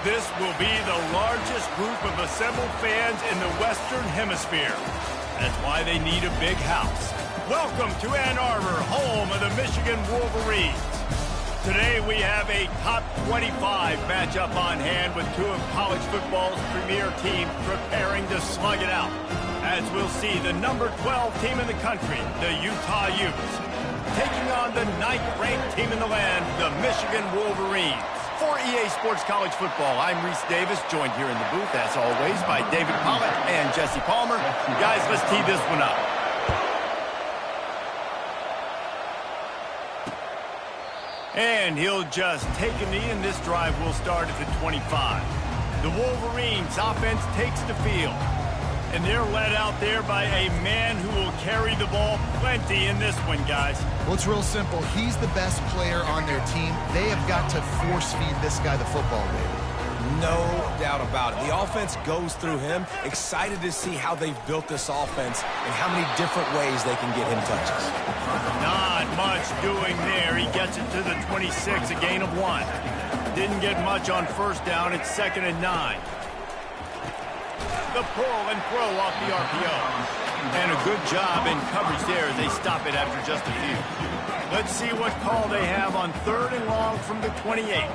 This will be the largest group of assembled fans in the Western Hemisphere. That's why they need a big house. Welcome to Ann Arbor, home of the Michigan Wolverines. Today we have a top 25 matchup on hand with two of college football's premier teams preparing to slug it out. As we'll see, the number 12 team in the country, the Utah Utes, taking on the 9th-ranked team in the land, the Michigan Wolverines. For EA Sports College Football, I'm Reese Davis, joined here in the booth, as always, by David Pollock and Jesse Palmer. Guys, let's tee this one up. And he'll just take a knee, and this drive will start at the 25. The Wolverines' offense takes the field. And they're led out there by a man who will carry the ball plenty in this one, guys. Well, it's real simple. He's the best player on their team. They have got to force-feed this guy the football, David. No doubt about it. The offense goes through him. Excited to see how they've built this offense and how many different ways they can get him touches. Not much doing there. He gets it to the 26, a gain of 1. Didn't get much on first down. It's 2nd and 9. The pull and throw off the RPO. And a good job in coverage there as they stop it after just a few. Let's see what call they have on 3rd and long from the 28.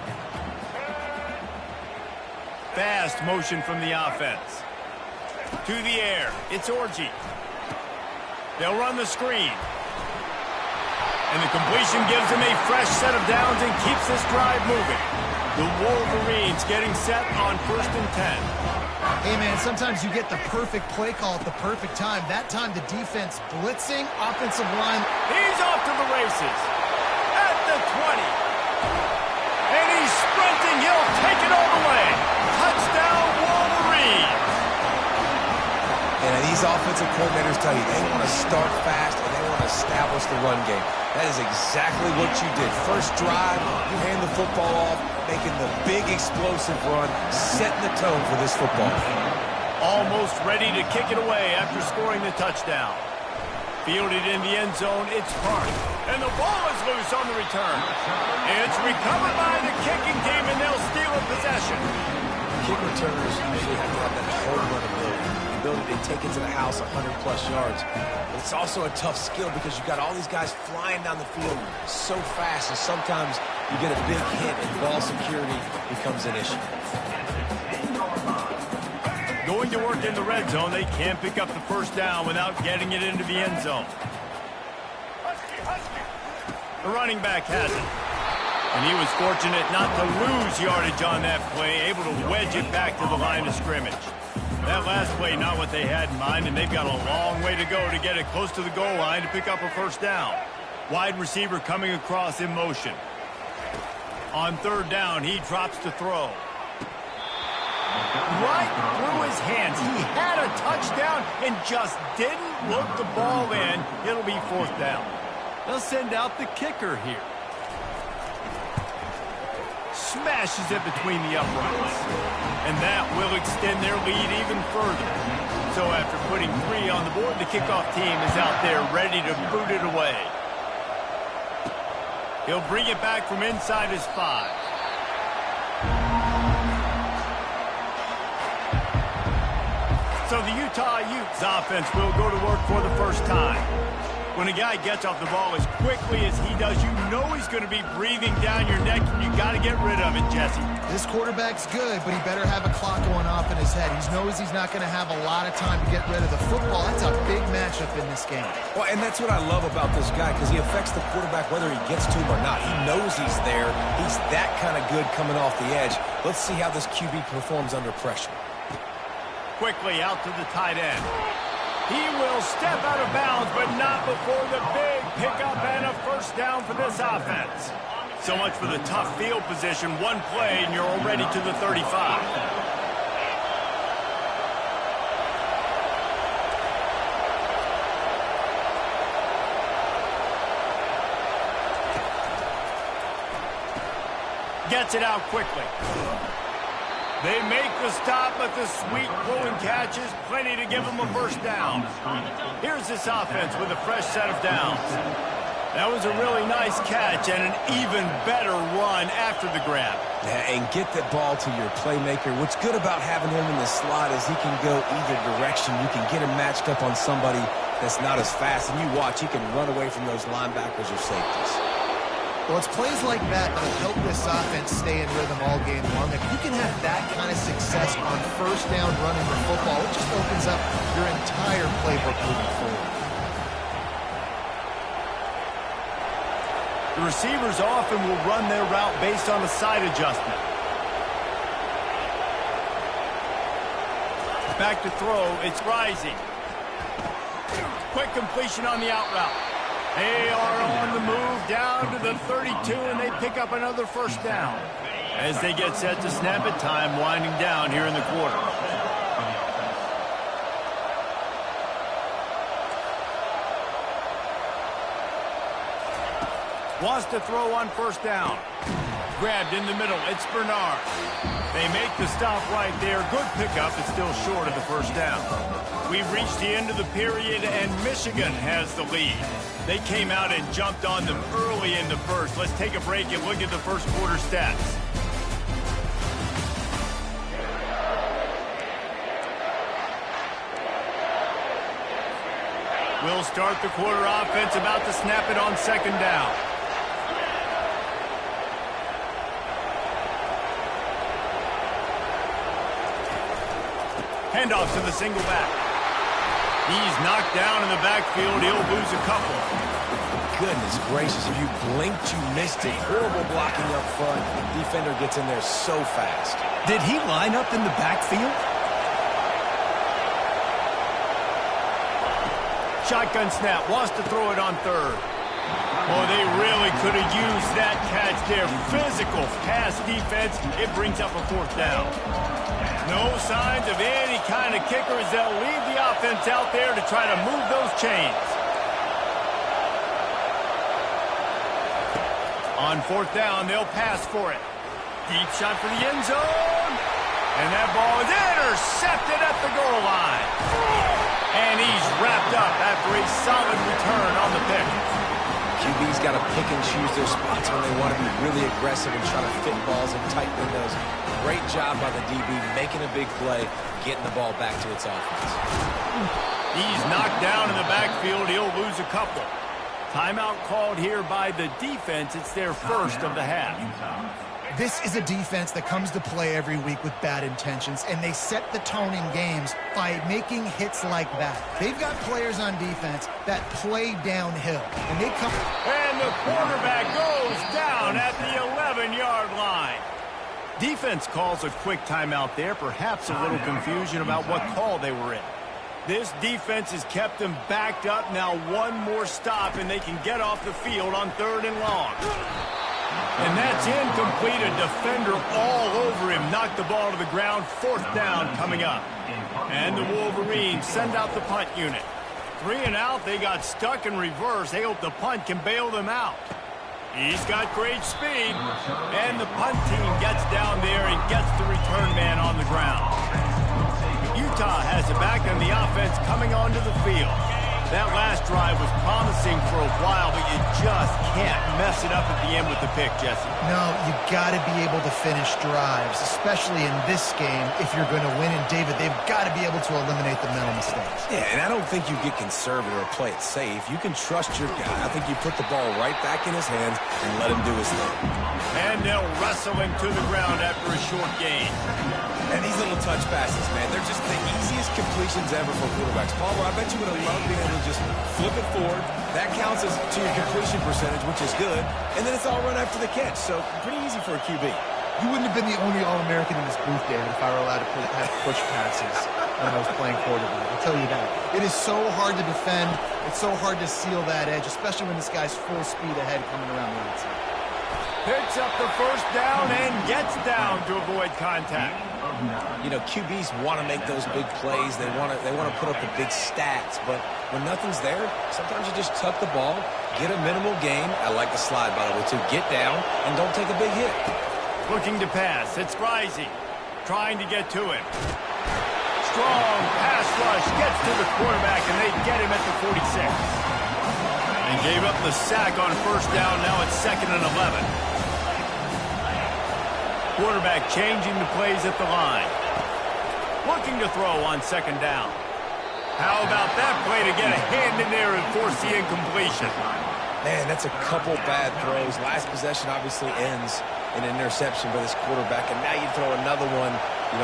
Fast motion from the offense. To the air. It's Orji. They'll run the screen. And the completion gives them a fresh set of downs and keeps this drive moving. The Wolverines getting set on 1st and 10. Hey, man, sometimes you get the perfect play call at the perfect time. That time, the defense blitzing, offensive line. He's off to the races. At the 20. And he's sprinting. He'll take it all the way. Touchdown, Wolverines. And these offensive coordinators tell you they want to start fast and they want to establish the run game. That is exactly what you did. First drive, you hand the football off, making the big explosive run, setting the tone for this football. Almost ready to kick it away after scoring the touchdown. Fielded in the end zone, it's Park. And the ball is loose on the return. It's recovered by the kicking team, and they'll steal a possession. Kick returners usually have to have that home run ability to take it to the house 100-plus yards. But it's also a tough skill because you've got all these guys flying down the field so fast, and sometimes you get a big hit and ball security becomes an issue. Going to work in the red zone, they can't pick up the first down without getting it into the end zone. The running back has it. And he was fortunate not to lose yardage on that play, able to wedge it back to the line of scrimmage. That last play, not what they had in mind, and they've got a long way to go to get it close to the goal line to pick up a first down. Wide receiver coming across in motion. On 3rd down, he drops to throw. Right through his hands. He had a touchdown and just didn't look the ball in. It'll be 4th down. They'll send out the kicker here. Smashes it between the uprights. And that will extend their lead even further. So after putting 3 on the board, the kickoff team is out there ready to boot it away. He'll bring it back from inside his 5. So the Utah Utes offense will go to work for the first time. When a guy gets off the ball as quickly as he does, you know he's going to be breathing down your neck, and you got to get rid of it, Jesse. This quarterback's good, but he better have a clock going off in his head. He knows he's not going to have a lot of time to get rid of the football. That's a big matchup in this game. Well, and that's what I love about this guy, because he affects the quarterback whether he gets to him or not. He knows he's there. He's that kind of good coming off the edge. Let's see how this QB performs under pressure. Quickly out to the tight end. He will step out of bounds, but not before the big pickup and a first down for this offense. So much for the tough field position. One play, and you're already to the 35. Gets it out quickly. They make the stop, but the sweet pulling catch is plenty to give them a first down. Here's this offense with a fresh set of downs. That was a really nice catch and an even better run after the grab. Yeah, and get the ball to your playmaker. What's good about having him in the slot is he can go either direction. You can get him matched up on somebody that's not as fast, and you watch, he can run away from those linebackers or safeties. Well, it's plays like that that'll help this offense stay in rhythm all game long. If you can have that kind of success on first down running the football, it just opens up your entire playbook moving forward. The receivers often will run their route based on a side adjustment. Back to throw, it's Rising. Quick completion on the out route. They are on the move down to the 32, and they pick up another first down. As they get set to snap it, time winding down here in the quarter. Wants to throw on first down. Grabbed in the middle. It's Bernard. They make the stop right there. Good pickup. It's still short of the first down. We've reached the end of the period, and Michigan has the lead. They came out and jumped on them early in the first. Let's take a break and look at the first quarter stats. We'll start the quarter offense about to snap it on second down. Handoff to the single back. He's knocked down in the backfield. He'll lose a couple. Goodness gracious, if you blinked, you missed it. Horrible blocking up front. The defender gets in there so fast. Did he line up in the backfield? Shotgun snap. Wants to throw it on third. Oh, they really could have used that catch there. Physical pass defense. It brings up a fourth down. No signs of any kind of kickers. They'll leave the offense out there to try to move those chains. On fourth down, they'll pass for it. Deep shot for the end zone. And that ball is intercepted at the goal line. And he's wrapped up after a solid return on the pick. QB's got to pick and choose their spots when they want to be really aggressive and try to fit balls in tight windows. Great job by the DB making a big play, getting the ball back to its offense. He's knocked down in the backfield. He'll lose a couple. Timeout called here by the defense. It's their first of the half. This is a defense that comes to play every week with bad intentions, and they set the tone in games by making hits like that. They've got players on defense that play downhill, and they come... And the quarterback goes down at the 11-yard line. Defense calls a quick timeout there, perhaps a little confusion about what call they were in. This defense has kept them backed up. Now one more stop, and they can get off the field on third and long. And that's incomplete. A defender all over him. Knocked the ball to the ground. Fourth down coming up. And the Wolverines send out the punt unit. 3 and out. They got stuck in reverse. They hope the punt can bail them out. He's got great speed. And the punt team gets down there and gets the return man on the ground. Utah has it back, and the offense coming onto the field. That last drive was promising for a while, but you just can't mess it up at the end with the pick, Jesse. No, you got to be able to finish drives, especially in this game if you're going to win. And, David, they've got to be able to eliminate the mental mistakes. Yeah, and I don't think you get conservative or play it safe. You can trust your guy. I think you put the ball right back in his hands and let him do his thing. And they'll wrestle him to the ground after a short gain. And these little touch passes, man, they're just the easiest completions ever for quarterbacks. Palmer, I bet you would have loved being able to just flip it forward. That counts as to your completion percentage, which is good. And then it's all run after the catch. So pretty easy for a QB. You wouldn't have been the only All-American in this booth, David, if I were allowed to have push passes when I was playing quarterback. I'll tell you that. It is so hard to defend. It's so hard to seal that edge, especially when this guy's full speed ahead coming around the outside. Picks up the first down and gets down to avoid contact. You know, QBs want to make those big plays. They want to put up the big stats. But when nothing's there, sometimes you just tuck the ball, get a minimal gain. I like the slide, by the way, too. Get down and don't take a big hit. Looking to pass. It's Rising. Trying to get to him. Strong pass rush. Gets to the quarterback, and they get him at the 46. And gave up the sack on first down. Now it's 2nd and 11. Quarterback changing the plays at the line. Looking to throw on second down. How about that play to get a hand in there and force the incompletion? Man, that's a couple bad throws. Last possession obviously ends in an interception by this quarterback, and now you throw another one,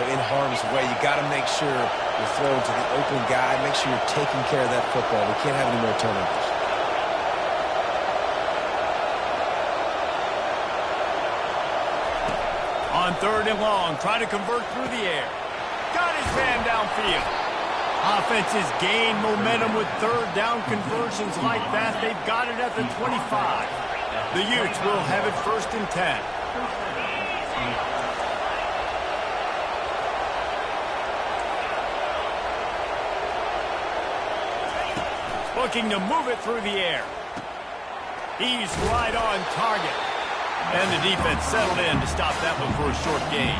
in harm's way. You got to make sure you're throwing to the open guy. Make sure you're taking care of that football. We can't have any more turnovers. On third and long, trying to convert through the air. Got his man downfield. Offenses gain momentum with third down conversions like that. They've got it at the 25. The Utes will have it 1st and 10. Looking to move it through the air. He's right on target. And the defense settled in to stop that one for a short gain.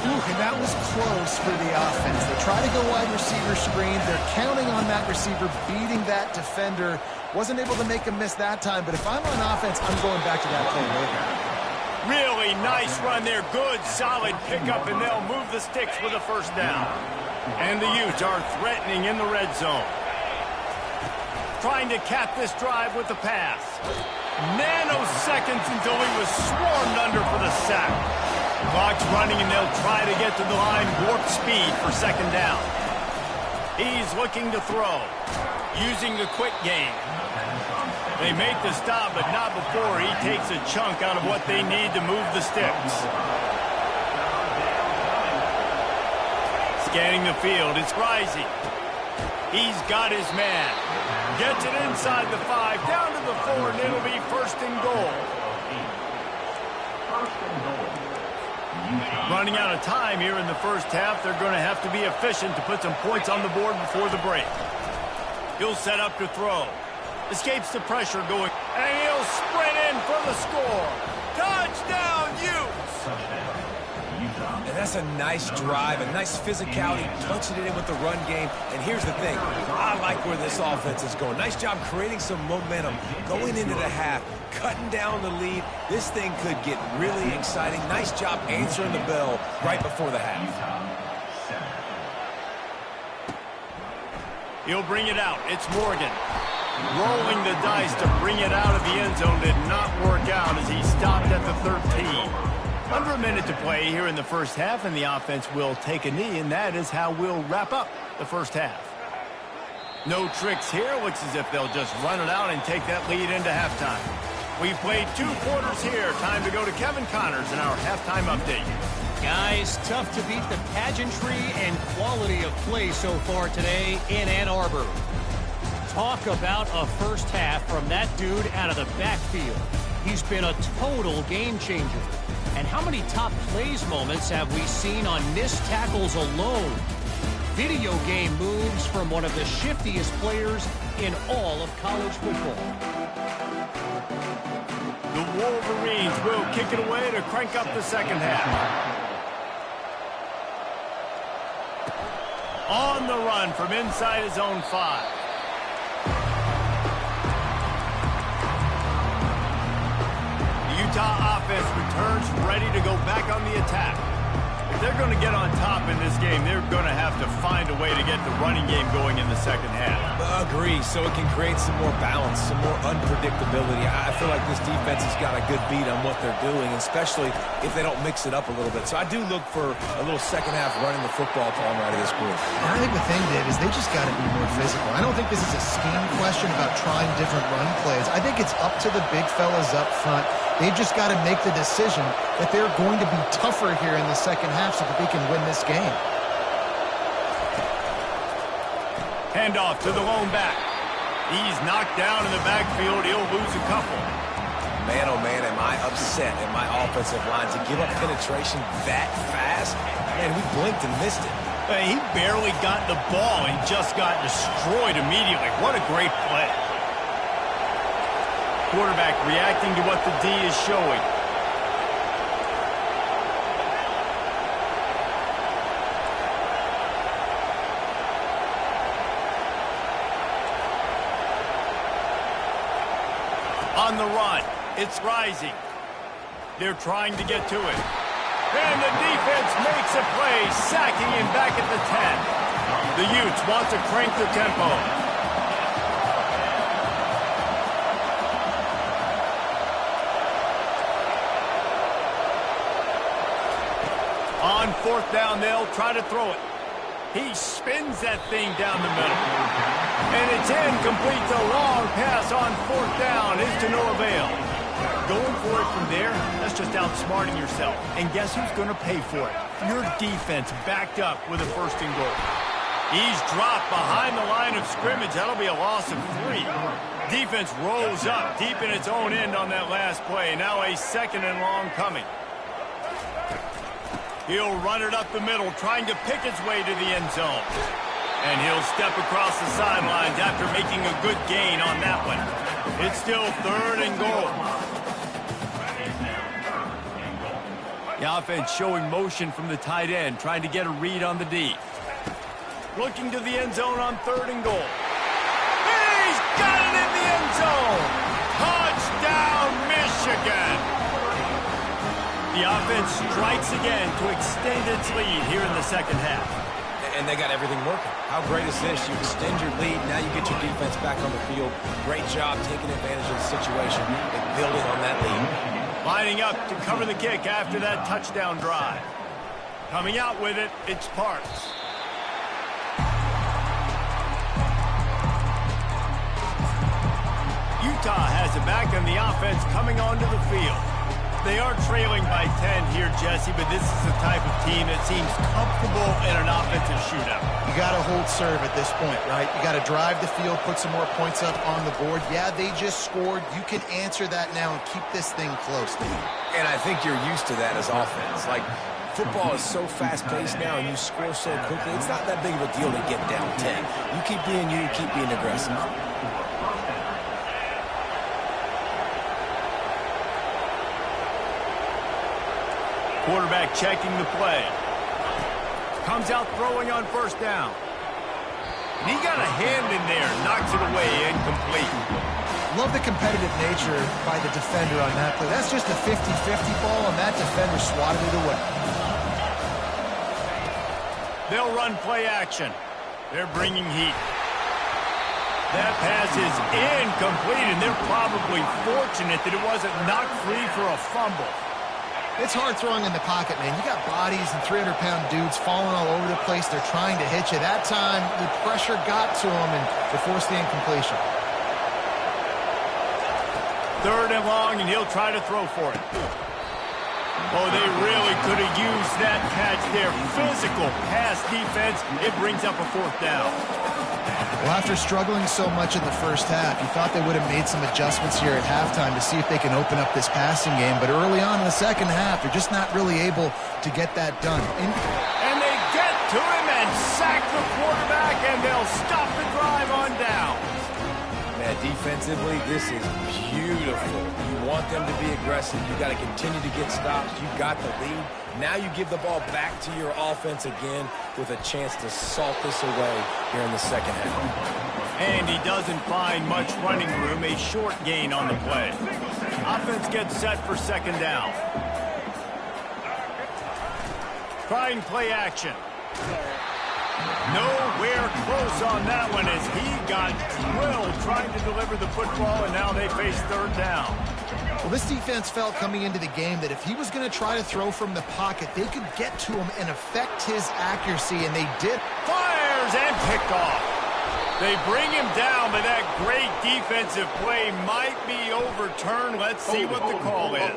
Ooh, and that was close for the offense. They try to go wide receiver screens. They're counting on that receiver beating that defender. Wasn't able to make a miss that time, but if I'm on offense, I'm going back to that play later. Really nice run there. Good, solid pickup, and they'll move the sticks with a 1st down. And the Utes are threatening in the red zone. Trying to cap this drive with the pass. Nanoseconds until he was swarmed under for the sack. Clock's running, and they'll try to get to the line warp speed for 2nd down. He's looking to throw, using the quick game. They make the stop, but not before he takes a chunk out of what they need to move the sticks. Scanning the field, it's Rising. He's got his man. Gets it inside the 5, down to the 4, and it'll be 1st and goal. Running out of time here in the 1st half. They're going to have to be efficient to put some points on the board before the break. He'll set up to throw. Escapes the pressure going, and he'll sprint in for the score. Touchdown, Utes! And that's a nice drive, a nice physicality, punching it in with the run game. And here's the thing, I like where this offense is going. Nice job creating some momentum, going into the half, cutting down the lead. This thing could get really exciting. Nice job answering the bell right before the half. He'll bring it out. It's Morgan. Rolling the dice to bring it out of the end zone did not work out as he stopped at the 13. Under a minute to play here in the 1st half, and the offense will take a knee, and that is how we'll wrap up the 1st half. No tricks here. Looks as if they'll just run it out and take that lead into halftime. We've played 2 quarters here. Time to go to Kevin Connors in our halftime update. Guys, tough to beat the pageantry and quality of play so far today in Ann Arbor. Talk about a 1st half from that dude out of the backfield. He's been a total game changer. And how many top plays moments have we seen on missed tackles alone? Video game moves from one of the shiftiest players in all of college football. The Wolverines will kick it away to crank up the 2nd half. On the run from inside his own 5. Utah offense returns ready to go back on the attack. If they're going to get on top in this game, they're going to have to find a way to get the running game going in the 2nd half. Agree, so it can create some more balance, some more unpredictability. I feel like this defense has got a good beat on what they're doing, especially if they don't mix it up a little bit. So I do look for a little 2nd half running the football to out of this group. I think the thing, Dave, is they just got to be more physical. I don't think this is a scheme question about trying different run plays. I think it's up to the big fellas up front. They've just got to make the decision that they're going to be tougher here in the 2nd half so that they can win this game. Handoff to the lone back. He's knocked down in the backfield. He'll lose a couple. Man, oh man, am I upset at my offensive line to give up penetration that fast? Man, we blinked and missed it. He barely got the ball and just got destroyed immediately. What a great play. Quarterback reacting to what the D is showing. On the run, it's Rising. They're trying to get to it. And the defense makes a play, sacking him back at the 10. The Utes want to crank the tempo. On fourth down, they'll try to throw it. He spins that thing down the middle. And it's incomplete. The long pass on fourth down is to no avail. Going for it from there, that's just outsmarting yourself. And guess who's going to pay for it? Your defense backed up with a first and goal. He's dropped behind the line of scrimmage. That'll be a loss of 3. Defense rolls up deep in its own end on that last play. Now a second and long coming. He'll run it up the middle, trying to pick its way to the end zone. And he'll step across the sidelines after making a good gain on that one. It's still third and goal. The offense showing motion from the tight end, trying to get a read on the D. Looking to the end zone on third and goal. He's got it in the end zone! Touchdown, Michigan! The offense strikes again to extend its lead here in the second half. And they got everything working. How great is this? You extend your lead, now you get your defense back on the field. Great job taking advantage of the situation and building on that lead. Lining up to cover the kick after that touchdown drive. Coming out with it, it's Parks. Utah has it back and the offense coming onto the field. They are trailing by 10 here, Jesse, but this is the type of team that seems comfortable in an offensive shootout. You got to hold serve at this point, right? You got to drive the field, put some more points up on the board. Yeah, they just scored. You can answer that now and keep this thing close. And I think you're used to that as offense. Like, football is so fast-paced now and you score so quickly, it's not that big of a deal to get down 10. You keep being you, keep being aggressive. Quarterback checking the play. Comes out throwing on first down. And he got a hand in there, knocks it away, incomplete. Love the competitive nature by the defender on that play. That's just a 50-50 ball, and that defender swatted it away. They'll run play action. They're bringing heat. That pass is incomplete, and they're probably fortunate that it wasn't knocked free for a fumble. It's hard throwing in the pocket, man. You got bodies and 300-pound dudes falling all over the place. They're trying to hit you. That time, the pressure got to them, and they forced the incompletion. Third and long, and he'll try to throw for it. Oh, they really could have used that catch there. Physical pass defense. It brings up a fourth down. Well, after struggling so much in the first half, you thought they would have made some adjustments here at halftime to see if they can open up this passing game. But early on in the second half, they're just not really able to get that done. And they get to him and sack the quarterback, and they'll stop the drive on down. Man, defensively, this is beautiful. You want them to be aggressive. You got to continue to get stops. You got the lead. Now you give the ball back to your offense again with a chance to salt this away here in the second half. And he doesn't find much running room, a short gain on the play. Offense gets set for second down. Trying play action. Nowhere close on that one as he got drilled trying to deliver the football, and now they face third down. Well, this defense felt coming into the game that if he was going to try to throw from the pocket, they could get to him and affect his accuracy, and they did. Fires and picked off. They bring him down, but that great defensive play might be overturned. Let's see what the call is.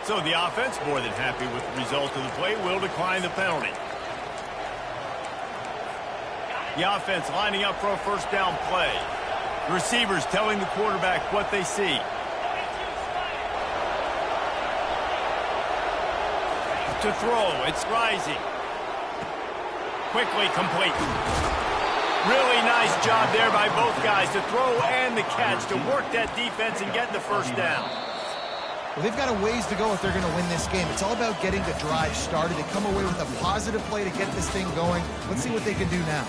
So the offense, more than happy with the result of the play, will decline the penalty. The offense lining up for a first down play. The receivers telling the quarterback what they see. To throw, it's rising. Quickly complete. Really nice job there by both guys to throw and the catch to work that defense and get the first down. Well, they've got a ways to go if they're going to win this game. It's all about getting the drive started and come away with a positive play to get this thing going. Let's see what they can do now.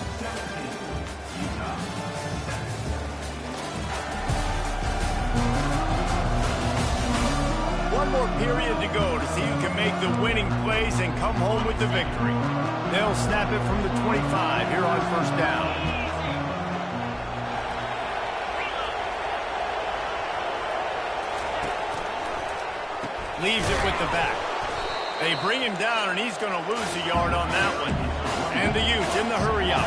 one more period to go to see who can make the winning plays and come home with the victory. They'll snap it from the 25 here on first down. Leaves it with the back. They bring him down, and he's going to lose a yard on that one. And the Utes in the hurry up.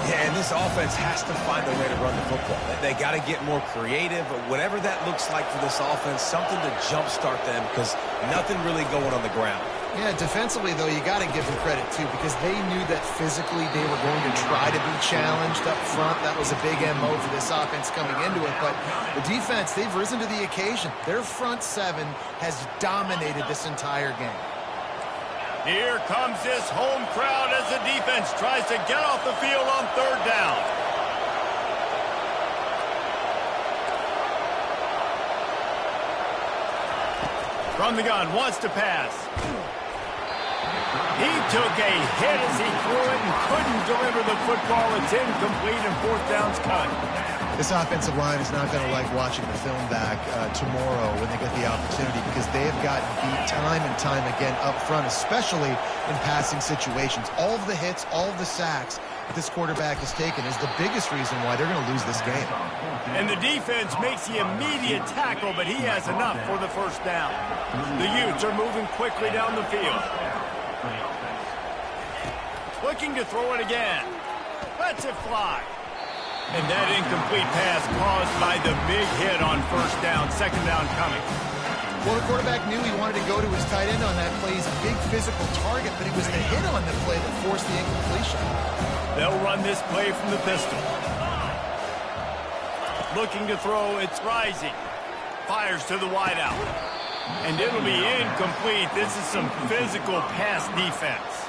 Yeah, and this offense has to find a way to run the football. They got to get more creative, or whatever that looks like for this offense, something to jumpstart them, because nothing really going on the ground. Yeah, defensively, though, you got to give them credit, too, because they knew that physically they were going to try to be challenged up front. That was a big MO for this offense coming into it. But the defense, they've risen to the occasion. Their front seven has dominated this entire game. Here comes this home crowd as the defense tries to get off the field on third down. From the gun, wants to pass. He took a hit as he threw it and couldn't deliver the football. It's incomplete and fourth down's cut. This offensive line is not going to like watching the film back tomorrow when they get the opportunity, because they have gotten beat time and time again up front, especially in passing situations. All of the hits, all of the sacks that this quarterback has taken is the biggest reason why they're going to lose this game. And the defense makes the immediate tackle, but he has enough for the first down. The Utes are moving quickly down the field. Looking to throw it again. Lets it fly. And that incomplete pass caused by the big hit on first down. Second down coming. Well, the quarterback knew he wanted to go to his tight end on that play. He's a big physical target, but it was the hit on the play that forced the incompletion. They'll run this play from the pistol. Looking to throw, it's rising. Fires to the wideout. And it'll be incomplete. This is some physical pass defense.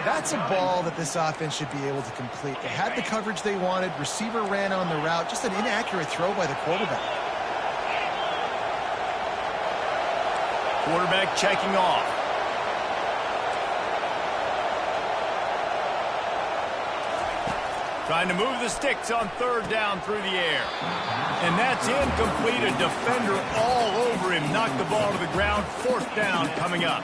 That's a ball that this offense should be able to complete. They had the coverage they wanted. Receiver ran on the route. Just an inaccurate throw by the quarterback. Quarterback checking off. Trying to move the sticks on third down through the air. And that's incomplete. A defender all over him. Knocked the ball to the ground. Fourth down coming up.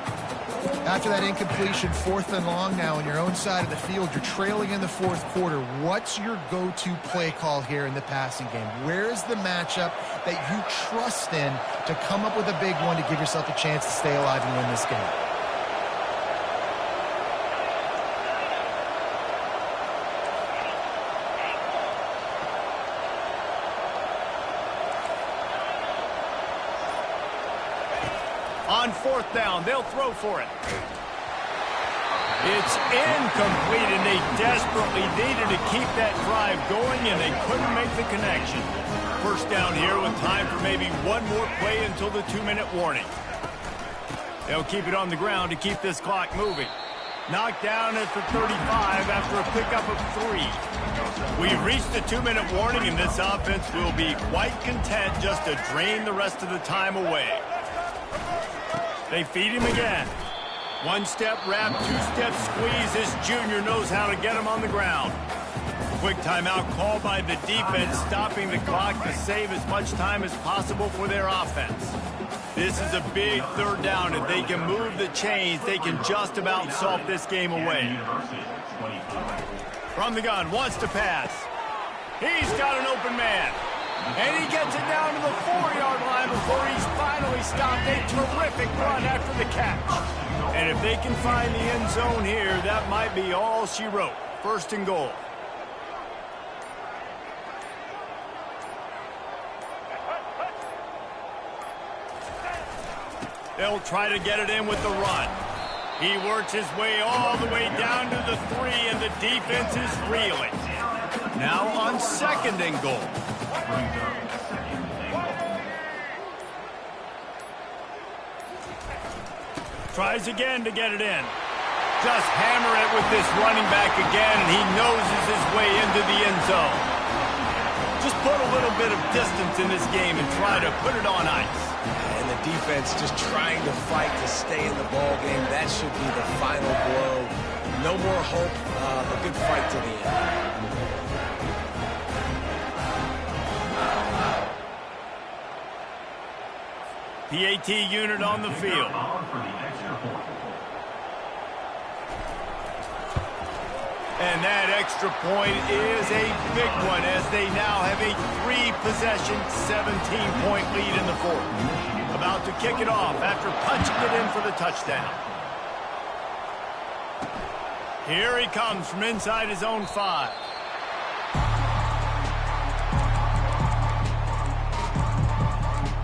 After that incompletion, fourth and long now on your own side of the field, you're trailing in the fourth quarter. What's your go-to play call here in the passing game? Where is the matchup that you trust in to come up with a big one to give yourself a chance to stay alive and win this game? On fourth down, they'll throw for it. It's incomplete, and they desperately needed to keep that drive going, and they couldn't make the connection. First down here with time for maybe one more play until the 2-minute warning. They'll keep it on the ground to keep this clock moving. Knocked down at the 35 after a pickup of 3. We've reached the 2-minute warning, and this offense will be quite content just to drain the rest of the time away. They feed him again. One-step wrap, two-step squeeze. This junior knows how to get him on the ground. Quick timeout called by the defense, stopping the clock to save as much time as possible for their offense. This is a big third down. If they can move the chains, they can just about salt this game away. From the gun, wants to pass. He's got an open man. And he gets it down to the 4-yard line before he's finally stopped. A terrific run after the catch. And if they can find the end zone here, that might be all she wrote. First and goal. They'll try to get it in with the run. He works his way all the way down to the 3, and the defense is reeling. Now on second and goal. Tries again to get it in. Just hammer it with this running back again, and he noses his way into the end zone. Just put a little bit of distance in this game and try to put it on ice. And the defense just trying to fight to stay in the ball game. That should be the final blow. No more hope. A good fight to the end. PAT unit on the field. And that extra point is a big one as they now have a 3-possession, 17-point lead in the fourth. About to kick it off after punching it in for the touchdown. Here he comes from inside his own 5.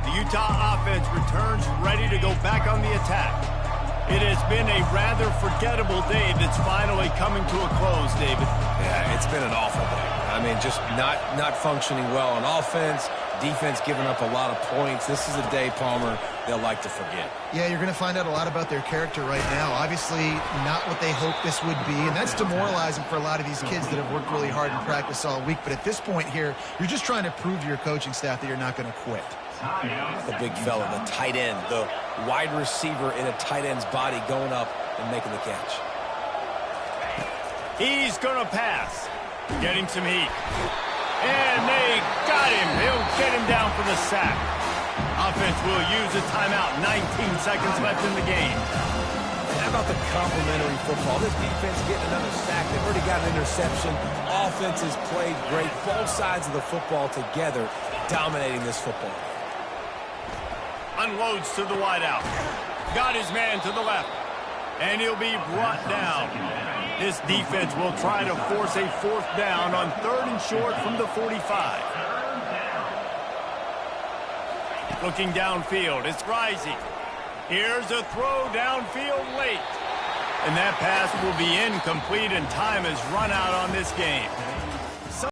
The Utah offense returns ready to go back on the attack. It has been a rather forgettable day that's finally coming to a close, David. Yeah, it's been an awful day. I mean, just not functioning well on offense, defense giving up a lot of points. This is a day, Palmer, they'll like to forget. Yeah, you're going to find out a lot about their character right now. Obviously, not what they hoped this would be, and that's demoralizing for a lot of these kids that have worked really hard in practice all week. But at this point here, you're just trying to prove to your coaching staff that you're not going to quit. The big fella, the tight end, the wide receiver in a tight end's body going up and making the catch. He's going to pass. Getting some heat. And they got him. He'll get him down for the sack. Offense will use a timeout. 19 seconds left in the game. How about the complimentary football? This defense getting another sack. They've already got an interception. Offense has played great. Both sides of the football together dominating this football. Unloads to the wideout. Got his man to the left. And he'll be brought down. This defense will try to force a 4th down on 3rd and short from the 45. Looking downfield, it's Rising. Here's a throw downfield late. And that pass will be incomplete, and time has run out on this game.